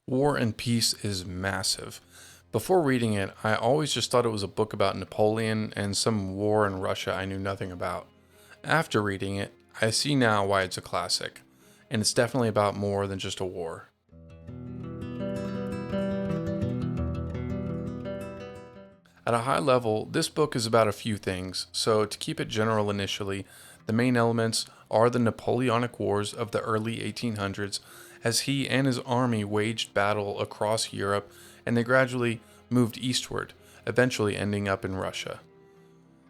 War and Peace is massive. Before reading it, I always just thought it was a book about Napoleon and some war in Russia I knew nothing about. After reading it, I see now why it's a classic, and it's definitely about more than just a war. At a high level, this book is about a few things, so to keep it general initially, the main elements are the Napoleonic Wars of the early 1800s as he and his army waged battle across Europe and they gradually moved eastward, eventually ending up in Russia.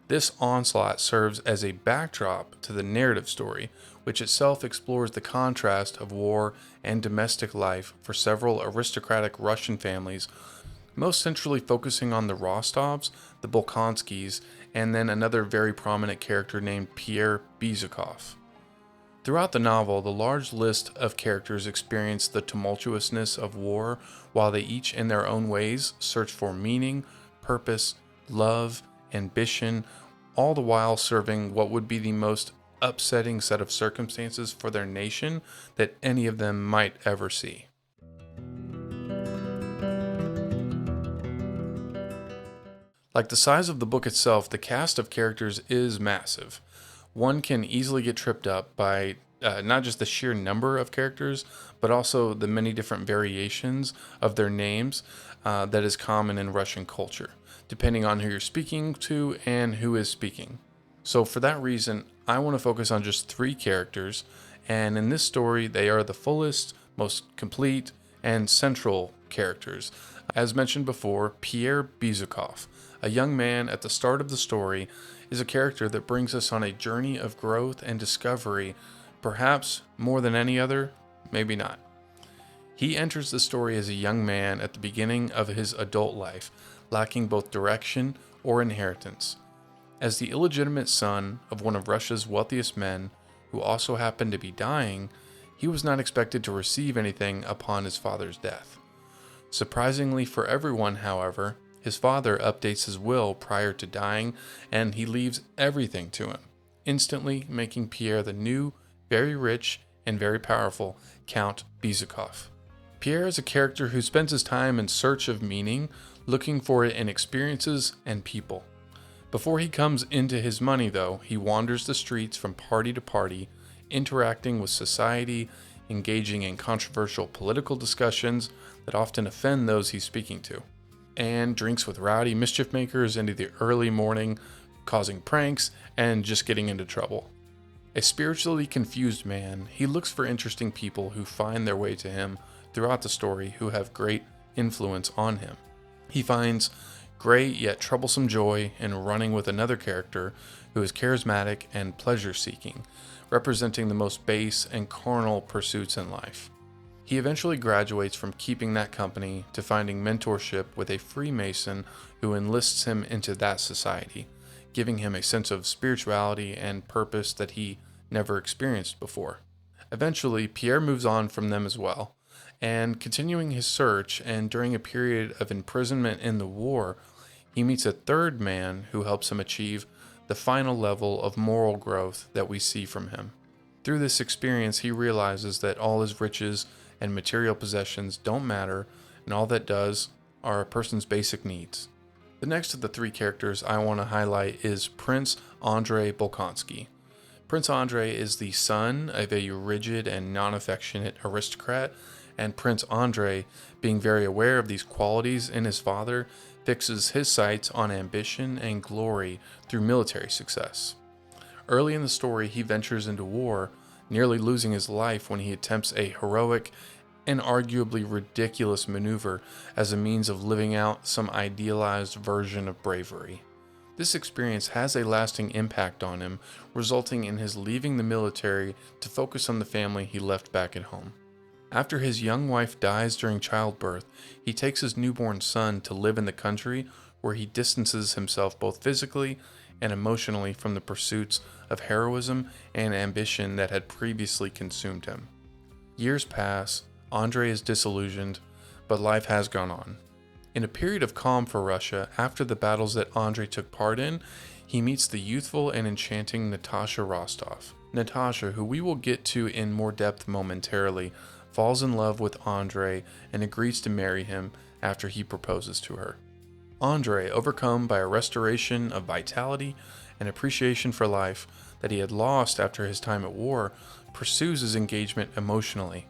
This onslaught serves as a backdrop to the narrative story, which itself explores the contrast of war and domestic life for several aristocratic Russian families, most centrally focusing on the Rostovs, the Bolkonskis, and then another very prominent character named Pierre Bezukov. Throughout the novel, the large list of characters experience the tumultuousness of war while they each in their own ways search for meaning, purpose, love, ambition, all the while serving what would be the most upsetting set of circumstances for their nation that any of them might ever see. Like the size of the book itself, the cast of characters is massive. One can easily get tripped up by not just the sheer number of characters, but also the many different variations of their names that is common in Russian culture, depending on who you're speaking to and who is speaking. So, for that reason, I want to focus on just three characters, and in this story, they are the fullest, most complete, and central characters. As mentioned before, Pierre Bezukov, a young man at the start of the story, is a character that brings us on a journey of growth and discovery, perhaps more than any other, maybe not. He enters the story as a young man at the beginning of his adult life, lacking both direction or inheritance. As the illegitimate son of one of Russia's wealthiest men, who also happened to be dying, he was not expected to receive anything upon his father's death. Surprisingly for everyone, however, his father updates his will prior to dying, and he leaves everything to him, instantly making Pierre the new, very rich, and very powerful Count Bezukov. Pierre is a character who spends his time in search of meaning, looking for it in experiences and people. Before he comes into his money, though, he wanders the streets from party to party, interacting with society, engaging in controversial political discussions that often offend those he's speaking to, and drinks with rowdy mischief makers into the early morning, causing pranks and just getting into trouble. A spiritually confused man, he looks for interesting people who find their way to him throughout the story who have great influence on him. He finds great yet troublesome joy in running with another character who is charismatic and pleasure-seeking, representing the most base and carnal pursuits in life. He eventually graduates from keeping that company to finding mentorship with a Freemason who enlists him into that society, giving him a sense of spirituality and purpose that he never experienced before. Eventually, Pierre moves on from them as well, and continuing his search, and during a period of imprisonment in the war, he meets a third man who helps him achieve the final level of moral growth that we see from him. Through this experience, he realizes that all his riches and material possessions don't matter, and all that does are a person's basic needs. The next of the three characters I want to highlight is Prince Andrei Bolkonsky. Prince Andrei is the son of a rigid and non-affectionate aristocrat, and Prince Andrei, being very aware of these qualities in his father, fixes his sights on ambition and glory through military success. Early in the story, he ventures into war, nearly losing his life when he attempts a heroic and arguably ridiculous maneuver as a means of living out some idealized version of bravery. This experience has a lasting impact on him, resulting in his leaving the military to focus on the family he left back at home. After his young wife dies during childbirth, he takes his newborn son to live in the country where he distances himself both physically and emotionally from the pursuits of heroism and ambition that had previously consumed him. Years pass, Andrei is disillusioned, but life has gone on. In a period of calm for Russia, after the battles that Andrei took part in, he meets the youthful and enchanting Natasha Rostov. Natasha, who we will get to in more depth momentarily, falls in love with Andrei and agrees to marry him after he proposes to her. Andrei, overcome by a restoration of vitality and appreciation for life that he had lost after his time at war, pursues his engagement emotionally.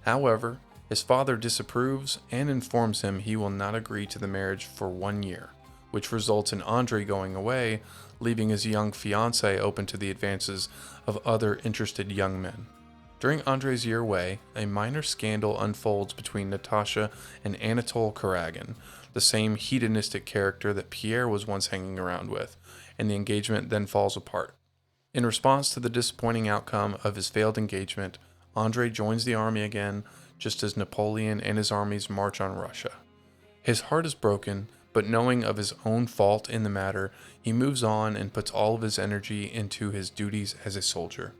However, his father disapproves and informs him he will not agree to the marriage for 1 year, which results in Andrei going away, leaving his young fiancée open to the advances of other interested young men. During Andrei's year away, a minor scandal unfolds between Natasha and Anatole Karagan, the same hedonistic character that Pierre was once hanging around with, and the engagement then falls apart. In response to the disappointing outcome of his failed engagement, Andrei joins the army again, just as Napoleon and his armies march on Russia. His heart is broken, but knowing of his own fault in the matter, he moves on and puts all of his energy into his duties as a soldier.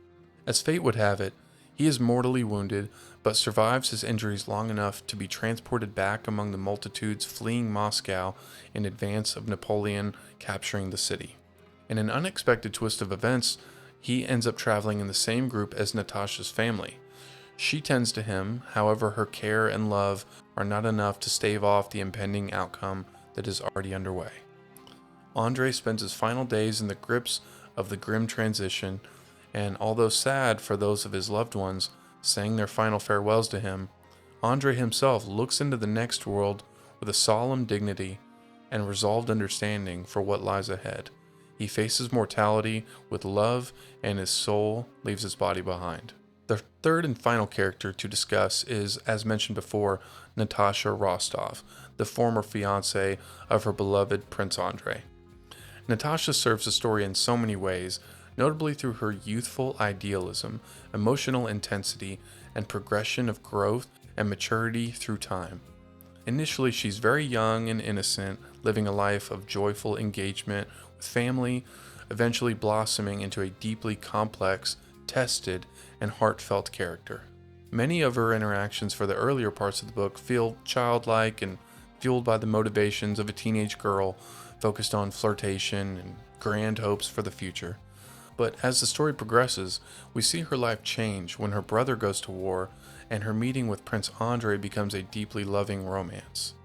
As fate would have it, he is mortally wounded, but survives his injuries long enough to be transported back among the multitudes fleeing Moscow in advance of Napoleon capturing the city. In an unexpected twist of events, he ends up traveling in the same group as Natasha's family. She tends to him, however, her care and love are not enough to stave off the impending outcome that is already underway. Andrei spends his final days in the grips of the grim transition, and although sad for those of his loved ones saying their final farewells to him, Andrei himself looks into the next world with a solemn dignity and resolved understanding for what lies ahead. He faces mortality with love, and his soul leaves his body behind. The third and final character to discuss is, as mentioned before, Natasha Rostov, the former fiancée of her beloved Prince Andrei. Natasha serves the story in so many ways, notably through her youthful idealism, emotional intensity, and progression of growth and maturity through time. Initially, she's very young and innocent, living a life of joyful engagement with family, eventually blossoming into a deeply complex, tested, and heartfelt character. Many of her interactions for the earlier parts of the book feel childlike and fueled by the motivations of a teenage girl focused on flirtation and grand hopes for the future. But as the story progresses, we see her life change when her brother goes to war and her meeting with Prince Andrei becomes a deeply loving romance.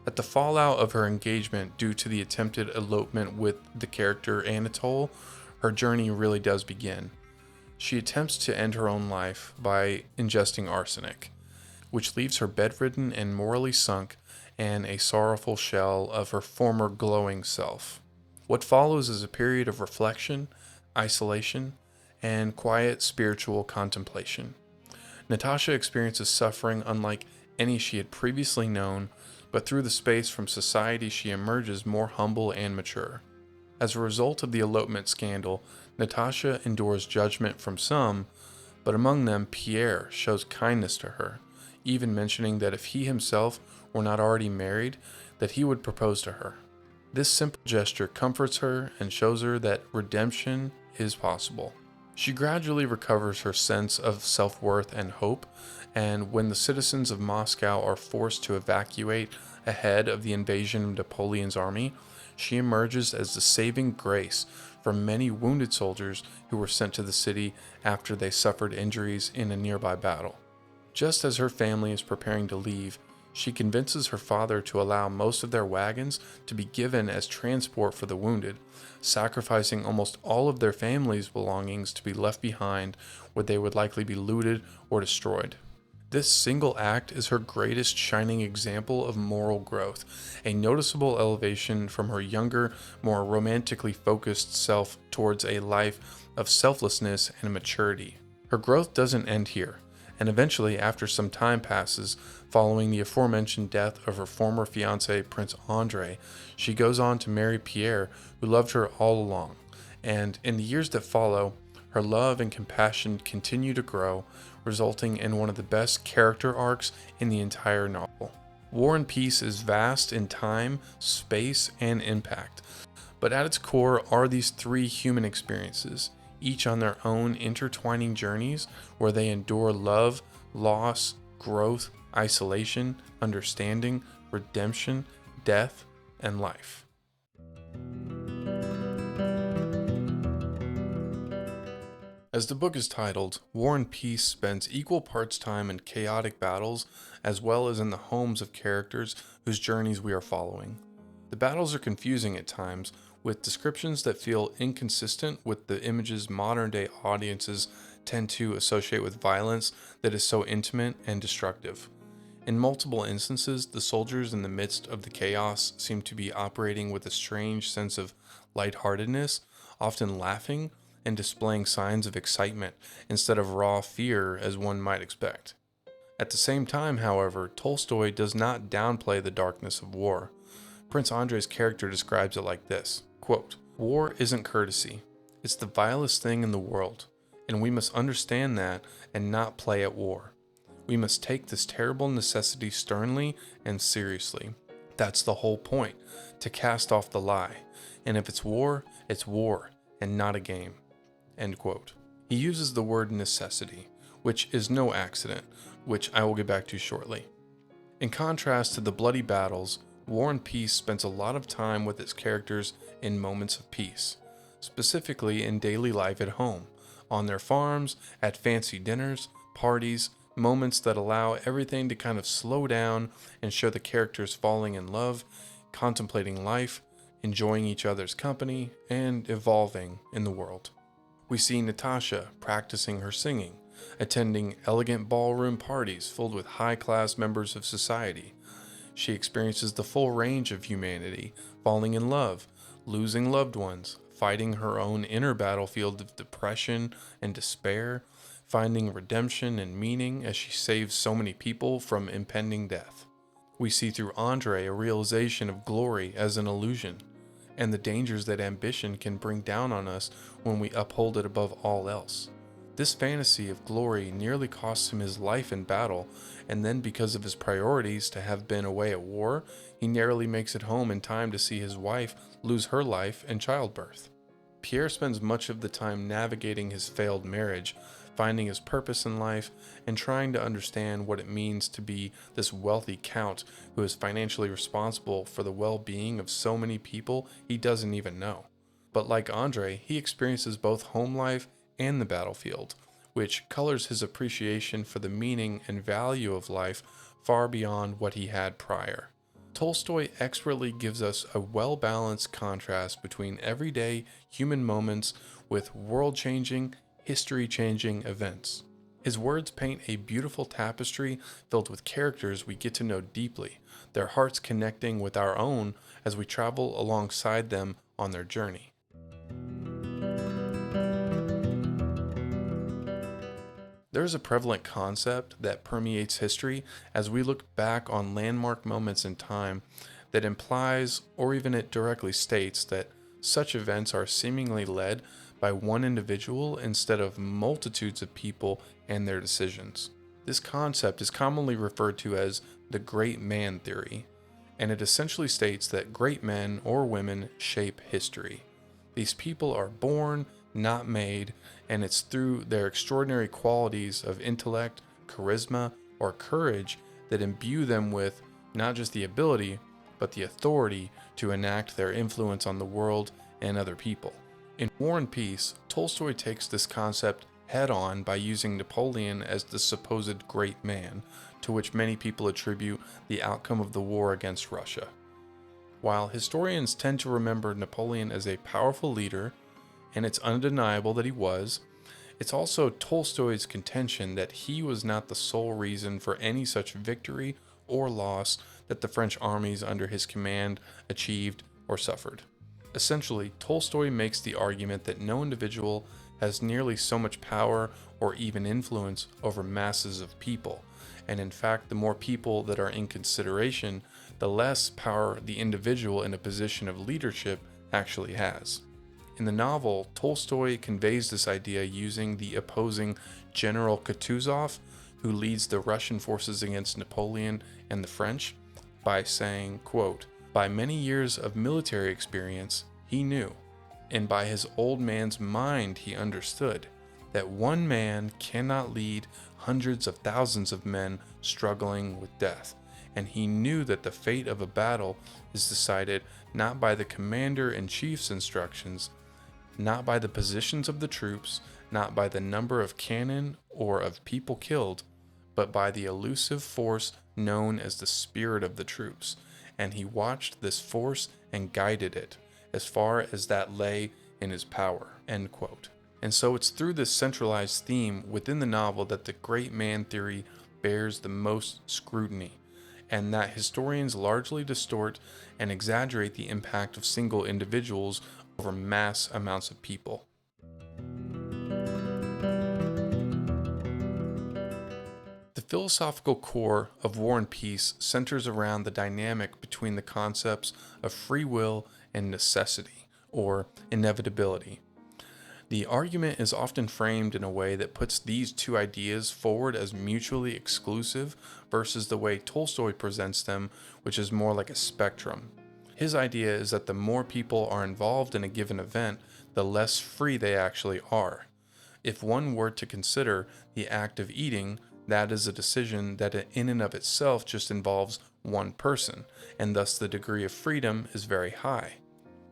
At the fallout of her engagement due to the attempted elopement with the character Anatole, her journey really does begin. She attempts to end her own life by ingesting arsenic, which leaves her bedridden and morally sunk and a sorrowful shell of her former glowing self. What follows is a period of reflection, isolation, and quiet spiritual contemplation. Natasha experiences suffering unlike any she had previously known, but through the space from society she emerges more humble and mature. As a result of the elopement scandal, Natasha endures judgment from some, but among them Pierre shows kindness to her, even mentioning that if he himself were not already married, that he would propose to her. This simple gesture comforts her and shows her that redemption is possible. She gradually recovers her sense of self-worth and hope, and when the citizens of Moscow are forced to evacuate ahead of the invasion of Napoleon's army, she emerges as the saving grace for many wounded soldiers who were sent to the city after they suffered injuries in a nearby battle. Just as her family is preparing to leave, she convinces her father to allow most of their wagons to be given as transport for the wounded, sacrificing almost all of their family's belongings to be left behind where they would likely be looted or destroyed. This single act is her greatest shining example of moral growth, a noticeable elevation from her younger, more romantically focused self towards a life of selflessness and maturity. Her growth doesn't end here, and eventually, after some time passes, following the aforementioned death of her former fiancé, Prince Andrei, she goes on to marry Pierre, who loved her all along, and in the years that follow, her love and compassion continue to grow, resulting in one of the best character arcs in the entire novel. War and Peace is vast in time, space, and impact, but at its core are these three human experiences, each on their own intertwining journeys where they endure love, loss, growth, isolation, understanding, redemption, death, and life. As the book is titled, War and Peace spends equal parts time in chaotic battles as well as in the homes of characters whose journeys we are following. The battles are confusing at times, with descriptions that feel inconsistent with the images modern day audiences tend to associate with violence that is so intimate and destructive. In multiple instances, the soldiers in the midst of the chaos seem to be operating with a strange sense of lightheartedness, often laughing and displaying signs of excitement instead of raw fear as one might expect. At the same time, however, Tolstoy does not downplay the darkness of war. Prince Andrei's character describes it like this, quote, "War isn't courtesy. It's the vilest thing in the world, and we must understand that and not play at war. We must take this terrible necessity sternly and seriously. That's the whole point, to cast off the lie. And if it's war and not a game." End quote. He uses the word necessity, which is no accident, which I will get back to shortly. In contrast to the bloody battles, War and Peace spends a lot of time with its characters in moments of peace, specifically in daily life at home, on their farms, at fancy dinners, parties, moments that allow everything to kind of slow down and show the characters falling in love, contemplating life, enjoying each other's company, and evolving in the world. We see Natasha practicing her singing, attending elegant ballroom parties filled with high-class members of society. She experiences the full range of humanity, falling in love, losing loved ones, fighting her own inner battlefield of depression and despair, finding redemption and meaning as she saves so many people from impending death. We see through Andrei a realization of glory as an illusion, and the dangers that ambition can bring down on us when we uphold it above all else. This fantasy of glory nearly costs him his life in battle, and then because of his priorities to have been away at war, he narrowly makes it home in time to see his wife lose her life in childbirth. Pierre spends much of the time navigating his failed marriage, finding his purpose in life, and trying to understand what it means to be this wealthy count who is financially responsible for the well-being of so many people he doesn't even know. But like Andrei, he experiences both home life and the battlefield, which colors his appreciation for the meaning and value of life far beyond what he had prior. Tolstoy expertly gives us a well-balanced contrast between everyday human moments with world-changing, history-changing events. His words paint a beautiful tapestry filled with characters we get to know deeply, their hearts connecting with our own as we travel alongside them on their journey. There is a prevalent concept that permeates history as we look back on landmark moments in time that implies, or even it directly states, that such events are seemingly led by one individual instead of multitudes of people and their decisions. This concept is commonly referred to as the great man theory, and it essentially states that great men or women shape history. These people are born, not made, and it's through their extraordinary qualities of intellect, charisma, or courage that imbue them with not just the ability, but the authority to enact their influence on the world and other people. In War and Peace, Tolstoy takes this concept head-on by using Napoleon as the supposed great man, to which many people attribute the outcome of the war against Russia. While historians tend to remember Napoleon as a powerful leader, and it's undeniable that he was, it's also Tolstoy's contention that he was not the sole reason for any such victory or loss that the French armies under his command achieved or suffered. Essentially, Tolstoy makes the argument that no individual has nearly so much power or even influence over masses of people, and in fact, the more people that are in consideration, the less power the individual in a position of leadership actually has. In the novel, Tolstoy conveys this idea using the opposing General Kutuzov, who leads the Russian forces against Napoleon and the French, by saying, quote, "By many years of military experience, he knew, and by his old man's mind he understood, that one man cannot lead hundreds of thousands of men struggling with death, and he knew that the fate of a battle is decided not by the commander-in-chief's instructions, not by the positions of the troops, not by the number of cannon or of people killed, but by the elusive force known as the spirit of the troops. And he watched this force and guided it as far as that lay in his power. End quote. And so it's through this centralized theme within the novel that the great man theory bears the most scrutiny, and that historians largely distort and exaggerate the impact of single individuals over mass amounts of people. The philosophical core of War and Peace centers around the dynamic between the concepts of free will and necessity, or inevitability. The argument is often framed in a way that puts these two ideas forward as mutually exclusive versus the way Tolstoy presents them, which is more like a spectrum. His idea is that the more people are involved in a given event, the less free they actually are. If one were to consider the act of eating, that is a decision that in and of itself just involves one person, and thus the degree of freedom is very high.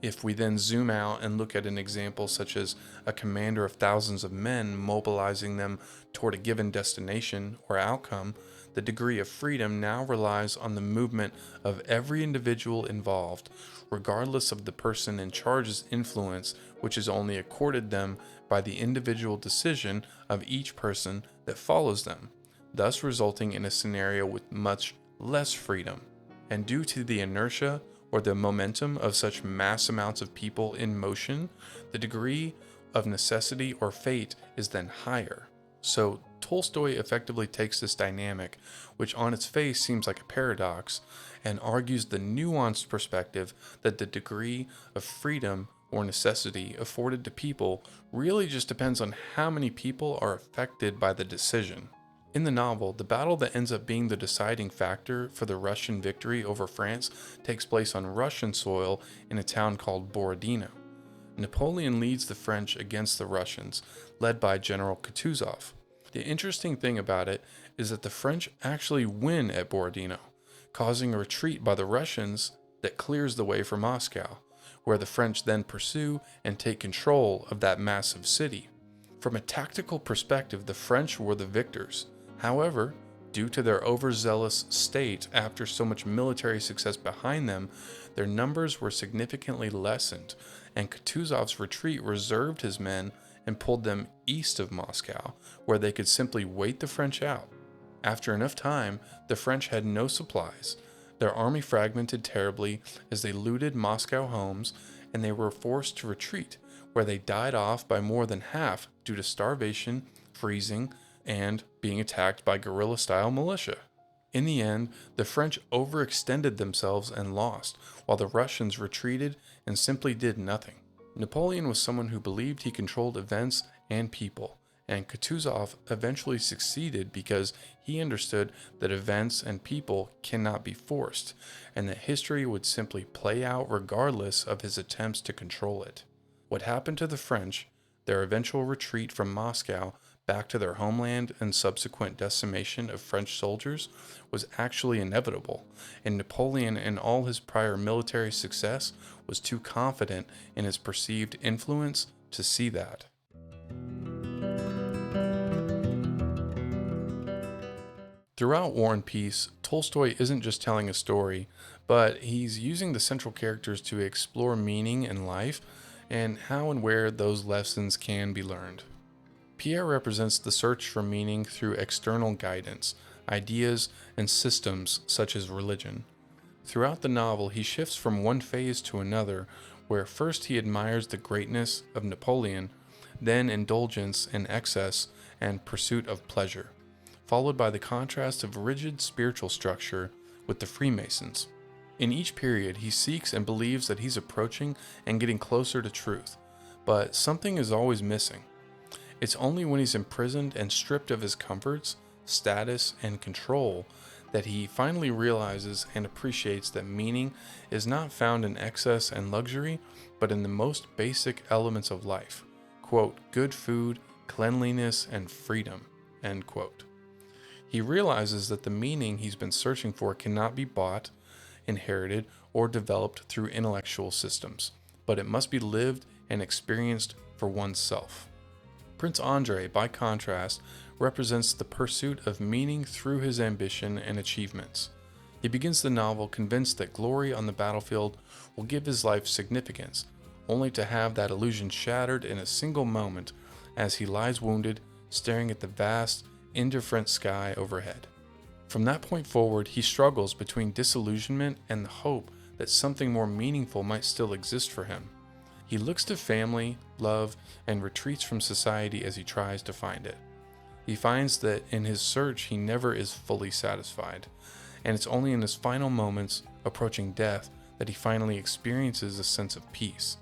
If we then zoom out and look at an example such as a commander of thousands of men mobilizing them toward a given destination or outcome, the degree of freedom now relies on the movement of every individual involved, regardless of the person in charge's influence, which is only accorded them by the individual decision of each person that follows them, thus resulting in a scenario with much less freedom. And due to the inertia or the momentum of such mass amounts of people in motion, the degree of necessity or fate is then higher. So Tolstoy effectively takes this dynamic, which on its face seems like a paradox, and argues the nuanced perspective that the degree of freedom or necessity afforded to people really just depends on how many people are affected by the decision. In the novel, the battle that ends up being the deciding factor for the Russian victory over France takes place on Russian soil in a town called Borodino. Napoleon leads the French against the Russians, led by General Kutuzov. The interesting thing about it is that the French actually win at Borodino, causing a retreat by the Russians that clears the way for Moscow, where the French then pursue and take control of that massive city. From a tactical perspective, the French were the victors. However, due to their overzealous state after so much military success behind them, their numbers were significantly lessened, and Kutuzov's retreat reserved his men and pulled them east of Moscow, where they could simply wait the French out. After enough time, the French had no supplies. Their army fragmented terribly as they looted Moscow homes, and they were forced to retreat, where they died off by more than half due to starvation, freezing, and being attacked by guerrilla-style militia. In the end, the French overextended themselves and lost, while the Russians retreated and simply did nothing. Napoleon was someone who believed he controlled events and people, and Kutuzov eventually succeeded because he understood that events and people cannot be forced, and that history would simply play out regardless of his attempts to control it. What happened to the French, their eventual retreat from Moscow back to their homeland and subsequent decimation of French soldiers, was actually inevitable, and Napoleon, in all his prior military success, was too confident in his perceived influence to see that. Throughout War and Peace, Tolstoy isn't just telling a story, but he's using the central characters to explore meaning in life and how and where those lessons can be learned. Pierre represents the search for meaning through external guidance, ideas, and systems such as religion. Throughout the novel, he shifts from one phase to another, where first he admires the greatness of Napoleon, then indulgence in excess and pursuit of pleasure, followed by the contrast of rigid spiritual structure with the Freemasons. In each period, he seeks and believes that he's approaching and getting closer to truth, but something is always missing. It's only when he's imprisoned and stripped of his comforts, status, and control that he finally realizes and appreciates that meaning is not found in excess and luxury, but in the most basic elements of life. Quote, good food, cleanliness, and freedom, end quote. He realizes that the meaning he's been searching for cannot be bought, inherited, or developed through intellectual systems, but it must be lived and experienced for oneself. Prince Andrei, by contrast, represents the pursuit of meaning through his ambition and achievements. He begins the novel convinced that glory on the battlefield will give his life significance, only to have that illusion shattered in a single moment as he lies wounded, staring at the vast, indifferent sky overhead. From that point forward, he struggles between disillusionment and the hope that something more meaningful might still exist for him. He looks to family, love, and retreats from society as he tries to find it. He finds that in his search he never is fully satisfied, and it's only in his final moments, approaching death, that he finally experiences a sense of peace.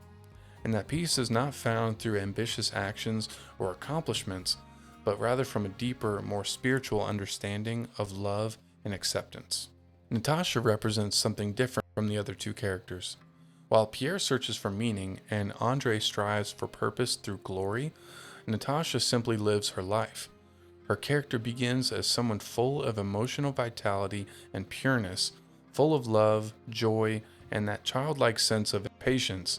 And that peace is not found through ambitious actions or accomplishments, but rather from a deeper, more spiritual understanding of love and acceptance. Natasha represents something different from the other two characters. While Pierre searches for meaning and Andrei strives for purpose through glory, Natasha simply lives her life. Her character begins as someone full of emotional vitality and pureness, full of love, joy, and that childlike sense of patience,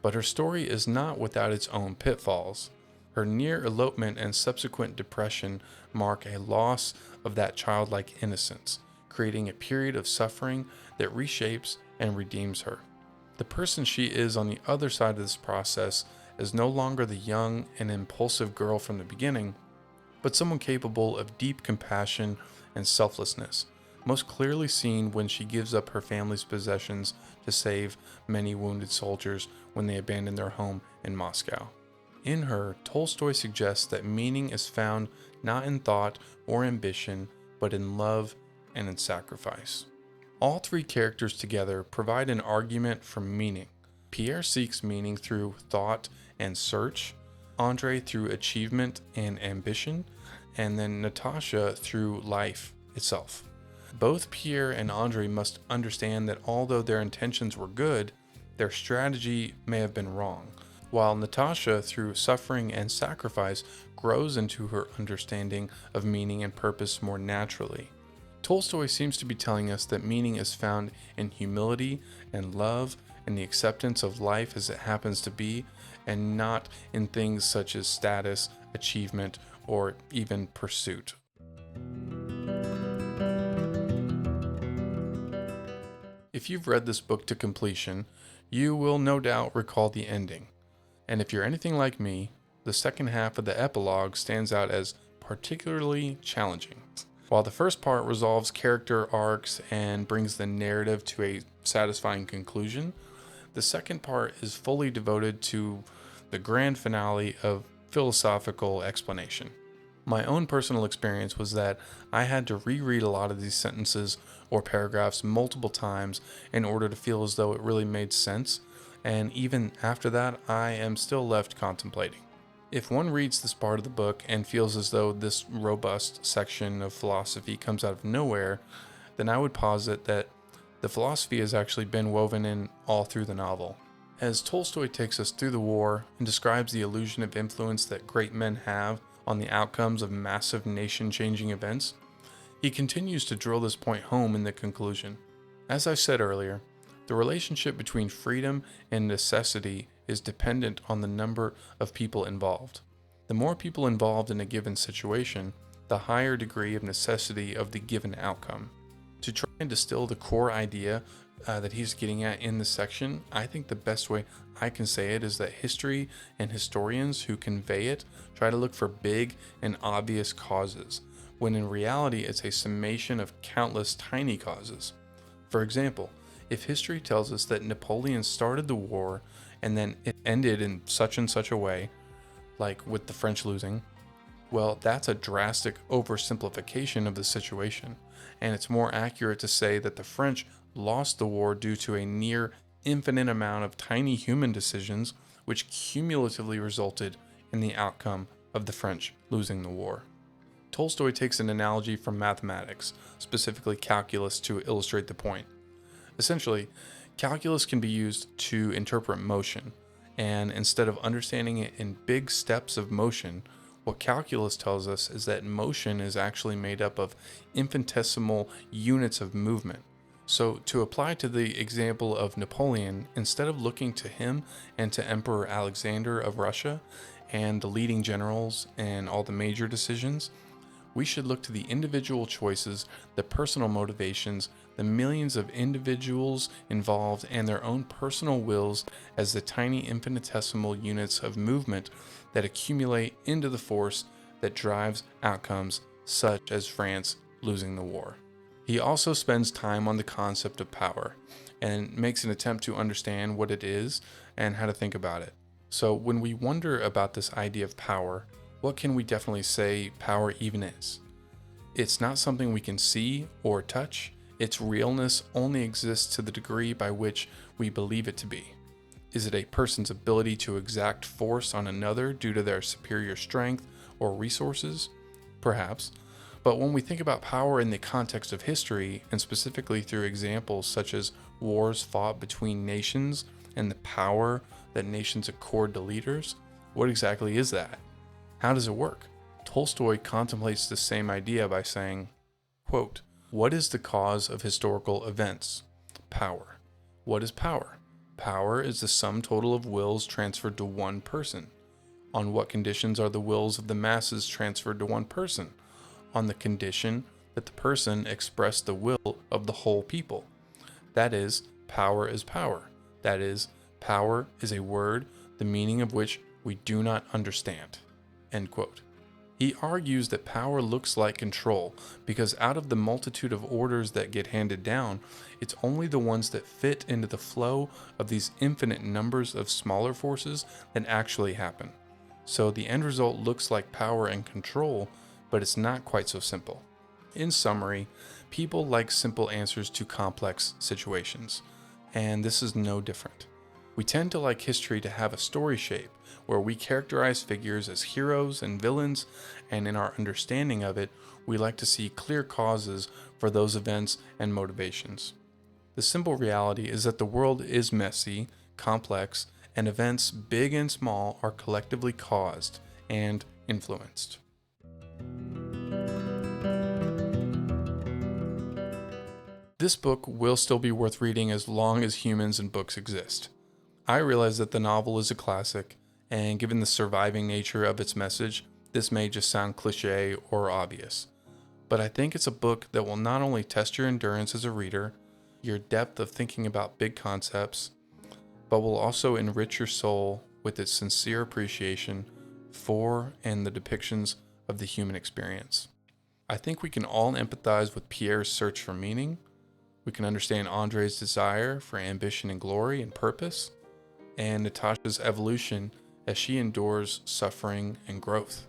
but her story is not without its own pitfalls. Her near elopement and subsequent depression mark a loss of that childlike innocence, creating a period of suffering that reshapes and redeems her. The person she is on the other side of this process is no longer the young and impulsive girl from the beginning, but someone capable of deep compassion and selflessness, most clearly seen when she gives up her family's possessions to save many wounded soldiers when they abandon their home in Moscow. In her, Tolstoy suggests that meaning is found not in thought or ambition, but in love and in sacrifice. All three characters together provide an argument for meaning. Pierre seeks meaning through thought and search, Andrei through achievement and ambition, and then Natasha through life itself. Both Pierre and Andrei must understand that although their intentions were good, their strategy may have been wrong, while Natasha, through suffering and sacrifice, grows into her understanding of meaning and purpose more naturally. Tolstoy seems to be telling us that meaning is found in humility and love and the acceptance of life as it happens to be, and not in things such as status, achievement, or even pursuit. If you've read this book to completion, you will no doubt recall the ending. And if you're anything like me, the second half of the epilogue stands out as particularly challenging. While the first part resolves character arcs and brings the narrative to a satisfying conclusion, the second part is fully devoted to the grand finale of philosophical explanation. My own personal experience was that I had to reread a lot of these sentences or paragraphs multiple times in order to feel as though it really made sense, and even after that, I am still left contemplating. If one reads this part of the book and feels as though this robust section of philosophy comes out of nowhere, then I would posit that the philosophy has actually been woven in all through the novel. As Tolstoy takes us through the war and describes the illusion of influence that great men have on the outcomes of massive nation-changing events, he continues to drill this point home in the conclusion. As I said earlier, the relationship between freedom and necessity is dependent on the number of people involved. The more people involved in a given situation, the higher degree of necessity of the given outcome. To try and distill the core idea that he's getting at in this section, I think the best way I can say it is that history and historians who convey it try to look for big and obvious causes, when in reality it's a summation of countless tiny causes. For example, if history tells us that Napoleon started the war and then it ended in such and such a way, like with the French losing, well, that's a drastic oversimplification of the situation, and it's more accurate to say that the French lost the war due to a near infinite amount of tiny human decisions which cumulatively resulted in the outcome of the French losing the war. Tolstoy takes an analogy from mathematics, specifically calculus, to illustrate the point. Essentially, calculus can be used to interpret motion, and instead of understanding it in big steps of motion, what calculus tells us is that motion is actually made up of infinitesimal units of movement. So to apply to the example of Napoleon, instead of looking to him and to Emperor Alexander of Russia and the leading generals and all the major decisions, we should look to the individual choices, the personal motivations, the millions of individuals involved, and their own personal wills as the tiny infinitesimal units of movement that accumulate into the force that drives outcomes such as France losing the war. He also spends time on the concept of power and makes an attempt to understand what it is and how to think about it. So when we wonder about this idea of power, what can we definitely say power even is? It's not something we can see or touch. Its realness only exists to the degree by which we believe it to be. Is it a person's ability to exact force on another due to their superior strength or resources? Perhaps. But when we think about power in the context of history, and specifically through examples such as wars fought between nations and the power that nations accord to leaders, what exactly is that? How does it work? Tolstoy contemplates the same idea by saying, quote, "What is the cause of historical events? Power. What is power? Power is the sum total of wills transferred to one person. On what conditions are the wills of the masses transferred to one person? On the condition that the person express the will of the whole people. That is, power is power. That is, power is a word, the meaning of which we do not understand." End quote. He argues that power looks like control because out of the multitude of orders that get handed down, it's only the ones that fit into the flow of these infinite numbers of smaller forces that actually happen. So the end result looks like power and control, but it's not quite so simple. In summary, people like simple answers to complex situations, and this is no different. We tend to like history to have a story shape, where we characterize figures as heroes and villains, and in our understanding of it, we like to see clear causes for those events and motivations. The simple reality is that the world is messy, complex, and events big and small are collectively caused and influenced. This book will still be worth reading as long as humans and books exist. I realize that the novel is a classic, and given the surviving nature of its message, this may just sound cliché or obvious. But I think it's a book that will not only test your endurance as a reader, your depth of thinking about big concepts, but will also enrich your soul with its sincere appreciation for and the depictions of the human experience. I think we can all empathize with Pierre's search for meaning. We can understand Andrei's desire for ambition and glory and purpose, and Natasha's evolution as she endures suffering and growth.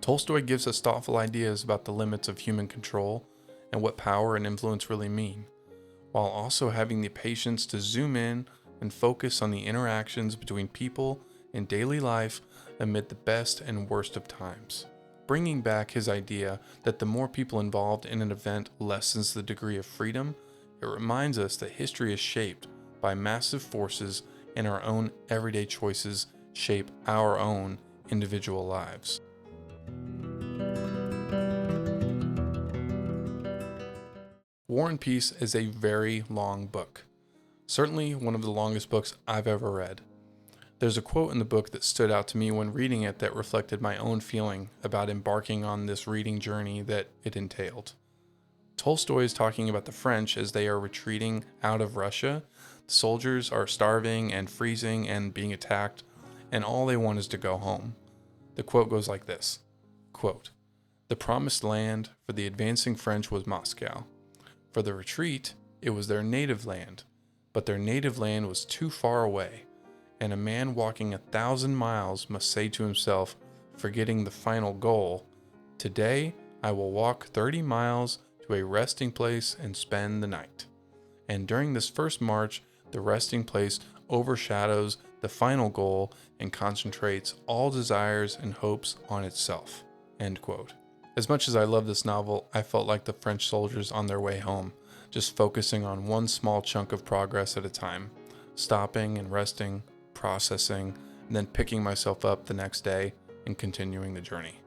Tolstoy gives us thoughtful ideas about the limits of human control and what power and influence really mean, while also having the patience to zoom in and focus on the interactions between people in daily life amid the best and worst of times. Bringing back his idea that the more people involved in an event lessens the degree of freedom, it reminds us that history is shaped by massive forces and our own everyday choices shape our own individual lives. War and Peace is a very long book. Certainly one of the longest books I've ever read. There's a quote in the book that stood out to me when reading it that reflected my own feeling about embarking on this reading journey that it entailed. Tolstoy is talking about the French as they are retreating out of Russia. The soldiers are starving and freezing and being attacked, and all they want is to go home. The quote goes like this, quote, "The promised land for the advancing French was Moscow. For the retreat, it was their native land, but their native land was too far away, and a man walking 1,000 miles must say to himself, forgetting the final goal, 'Today I will walk 30 miles to a resting place and spend the night.' And during this first march, the resting place overshadows the final goal and concentrates all desires and hopes on itself." End quote. As much as I love this novel, I felt like the French soldiers on their way home, just focusing on one small chunk of progress at a time, stopping and resting, processing, and then picking myself up the next day and continuing the journey.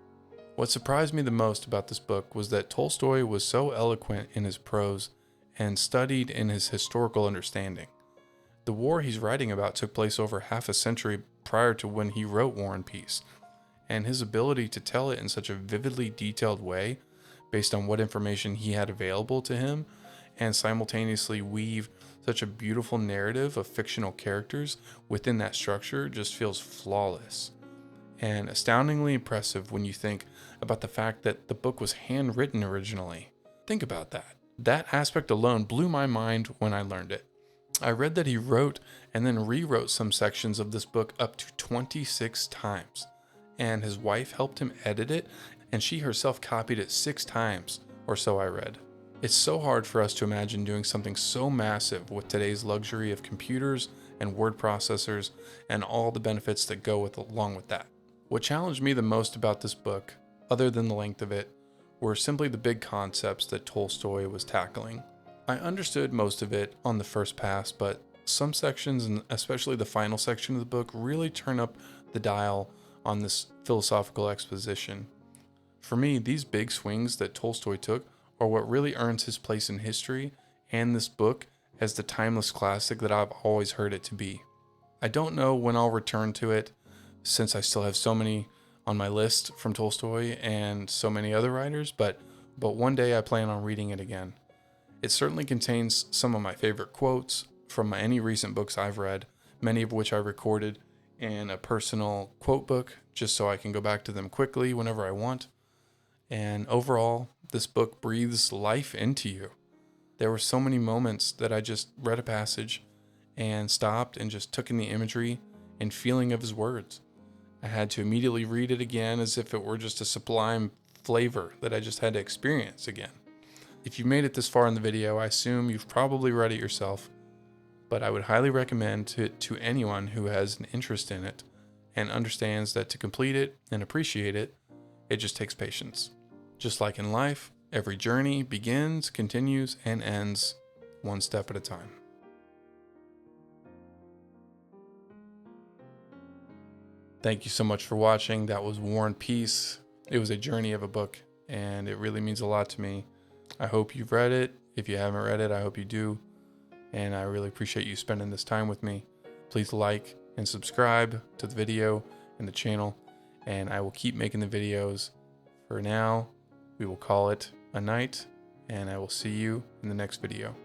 What surprised me the most about this book was that Tolstoy was so eloquent in his prose and studied in his historical understanding. The war he's writing about took place over half a century prior to when he wrote War and Peace, and his ability to tell it in such a vividly detailed way based on what information he had available to him, and simultaneously weave such a beautiful narrative of fictional characters within that structure just feels flawless and astoundingly impressive when you think about the fact that the book was handwritten originally. Think about that. That aspect alone blew my mind when I learned it. I read that he wrote and then rewrote some sections of this book up to 26 times, and his wife helped him edit it, and she herself copied it 6 times, or so I read. It's so hard for us to imagine doing something so massive with today's luxury of computers and word processors and all the benefits that go along with that. What challenged me the most about this book, other than the length of it, were simply the big concepts that Tolstoy was tackling. I understood most of it on the first pass, but some sections, and especially the final section of the book, really turn up the dial on this philosophical exposition. For me, these big swings that Tolstoy took are what really earns his place in history and this book as the timeless classic that I've always heard it to be. I don't know when I'll return to it, since I still have so many on my list from Tolstoy and so many other writers, but one day I plan on reading it again. It certainly contains some of my favorite quotes from any recent books I've read, many of which I recorded in a personal quote book just so I can go back to them quickly whenever I want. And overall, this book breathes life into you. There were so many moments that I just read a passage and stopped and just took in the imagery and feeling of his words. I had to immediately read it again as if it were just a sublime flavor that I just had to experience again. If you made it this far in the video, I assume you've probably read it yourself, but I would highly recommend it to anyone who has an interest in it and understands that to complete it and appreciate it, it just takes patience. Just like in life, every journey begins, continues, and ends one step at a time. Thank you so much for watching. That was War and Peace. It was a journey of a book, and it really means a lot to me. I hope you've read it. If you haven't read it, I hope you do. And I really appreciate you spending this time with me. Please like and subscribe to the video and the channel, and I will keep making the videos. For now, we will call it a night, and I will see you in the next video.